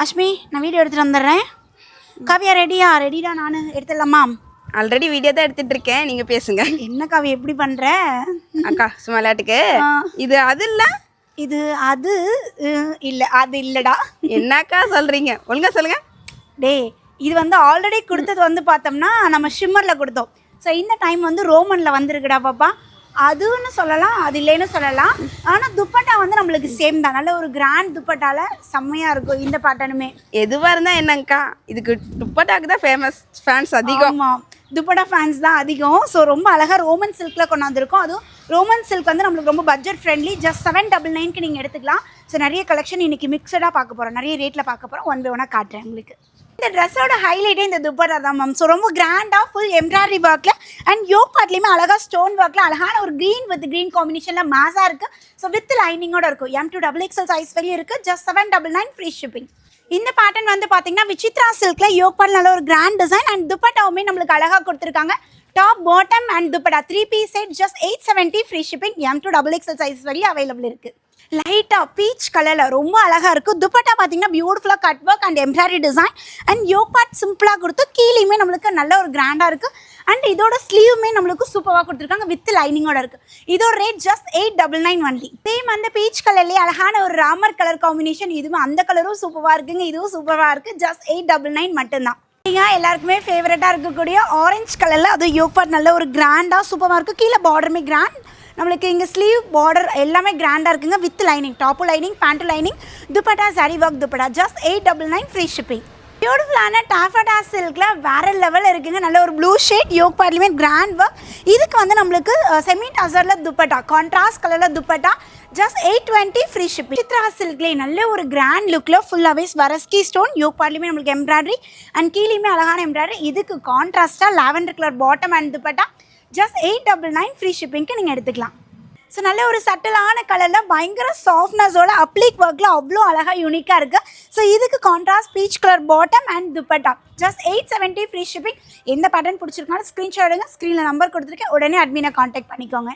அஷ்மி நான் வீடியோ எடுத்துகிட்டு வந்துடுறேன். காவியா ரெடிடா நான் எடுத்துடலாமா? ஆல்ரெடி வீடியோ தான் எடுத்துட்டு இருக்கேன், நீங்க பேசுங்க. என்ன காவியா எப்படி பண்ற? அக்கா சும்மா விளையாட்டுக்கு இது அது இல்ல இது அது இல்லை அது இல்லைடா. என்னக்கா சொல்றீங்க? ஒழுங்கா சொல்லுங்க. டேய் இது வந்து ஆல்ரெடி கொடுத்தது வந்து பார்த்தோம்னா நம்ம ஷிம்மரில் கொடுத்தோம். ஸோ இந்த டைம் வந்து ரோமனில் வந்திருக்குடா பாப்பா. அதுன்னு சொல்லலாம், அது இல்லைன்னு சொல்லலாம். ஆனால் துப்பட்டா வந்து நம்மளுக்கு சேம் தான். நல்ல ஒரு கிராண்ட் துப்பட்டால செம்மையாக இருக்கும் இந்த பேட்டர்னுமே. எதுவாக இருந்தால் என்னங்கக்கா, இதுக்கு துப்பட்டாக்கு தான் ஃபேன்ஸ் அதிகம். ஆமாம், துப்பட்டா ஃபேன்ஸ் தான் அதிகம். ஸோ ரொம்ப அழகாக ரோமன் சில்கில் கொண்டாந்துருக்கோம். அதுவும் ரோமன் சில்க் வந்து நம்மளுக்கு ரொம்ப பட்ஜெட் ஃப்ரெண்ட்லி. ஜஸ்ட் 799க்கு நீங்கள் எடுத்துக்கலாம். ஸோ நிறைய கலெக்ஷன் இன்றைக்கி மிக்சடாக பார்க்க போகிறோம், நிறைய ரேட்டில் பார்க்க போகிறோம். ஒன் பை ஒன்னாக காட்டுறேன் உங்களுக்கு. இந்த ட்ரெஸ்ஸோட ஹைலைட்டே இந்த துப்பட்டா தான் மேம். ஸோ ரொம்ப கிராண்டாக ஃபுல் எம்ப்ராய்டரி ஒர்க்கில் அண்ட் யோக் பார்ட்லேயுமே அழகாக ஸ்டோன் ஒர்க்கில் அழகான ஒரு க்ரீன் வித் க்ரீன் காம்பினேஷனில் மேஸாக இருக்குது. ஸோ வித் லைனிங்கோட இருக்கும். M2XXL சைஸ் வரையும் இருக்குது. Just 799 free shipping. இந்த பேட்டர்ன் வந்து பார்த்தீங்கன்னா விசித்ரா சில்கில் யோக் பார்ட் நல்ல ஒரு கிராண்ட் டிசைன் அண்ட் துப்பட்டாவுமே நம்மளுக்கு அழகாக கொடுத்துருக்காங்க. Top bottom and dupatta 3 piece set just 870 free shipping. M2XXL size வரையும் அவைலபிள் இருக்குது. லைட்டாக பீச் கலரில் ரொம்ப அழகாக இருக்குது. துப்பட்டா பார்த்தீங்கன்னா பியூட்டிஃபுல்லாக cut work and embroidery design and yoke part சிம்பிளாக கொடுத்து கீழேயுமே நம்மளுக்கு நல்ல ஒரு கிராண்டாக இருக்குது. அண்ட் இதோட ஸ்லீவுமே நம்மளுக்கு சூப்பராக கொடுத்துருக்காங்க வித் லைனிங்கோட இருக்குது. இதோட ரேட் ஜஸ்ட் 899 ஒன்லி. சேம் அந்த பீச் கலர்லேயே அழகான ஒரு ராமர் கலர் காம்பினேஷன். இதுவும் அந்த கலரும் சூப்பராக இருக்குங்க, இதுவும் சூப்பராக இருக்குது. ஜஸ்ட் 899 மட்டும்தான். எல்லாருக்குமே ஃபேவரட்டாக இருக்கக்கூடிய ஆரஞ்சு கலரில் அதுவும் யோக் பார்ட் நல்ல ஒரு கிராண்டாக சூப்பராக இருக்குது. கீழே பார்டருமே கிராண்ட், நம்மளுக்கு இங்கே ஸ்லீவ் பார்டர் எல்லாமே கிராண்டாக இருக்குங்க with lining. Top lining, pant lining, dupatta sari work dupatta just 899 free shipping. பியூட்டிஃபுல்லான டாஃபடா சில்கில் வேறு லெவலில் இருக்குங்க. நல்ல ஒரு ப்ளூ ஷேட் யோக் பார்ட்லேயுமே கிராண்ட் ஒர்க். இதுக்கு வந்து நம்மளுக்கு செமி டசரில் துப்பட்டா, கான்ட்ராஸ்ட் கலரில் dupatta just 820 free shipping. Vichitra சில்க்லேயே நல்ல ஒரு கிராண்ட் லுக்கில் ஃபுல்லாகவே ஸ்வரஸ்கி ஸ்டோன். யோக் பார்ட்லேயுமே நம்மளுக்கு எம்ப்ராய்டரி அண்ட் கீழேயுமே அழகான எம்ப்ராய்டரி. இதுக்கு கான்ட்ராஸ்ட்டாக lavender colour bottom and dupatta just 899 free ஷிப்பிங்க்கு நீங்கள் எடுத்துக்கலாம். ஸோ நல்ல ஒரு சட்டிலான கலரில் பயங்கர சாஃப்ட்னஸோட அப்ளிக் ஒர்க்கில் அவ்வளோ அழகாக யூனிக்காக இருக்குது. ஸோ இதுக்கு contrast peach colour bottom and dupatta just 870 free shipping. எந்த பேட்டர்ன் பிடிச்சிருக்காலும் ஸ்க்ரீன்ஷாட் எடுங்க. ஸ்க்ரீனில் நம்பர் கொடுத்துருக்கேன், உடனே அட்மினை கான்டாக்ட் பண்ணிக்கோங்க.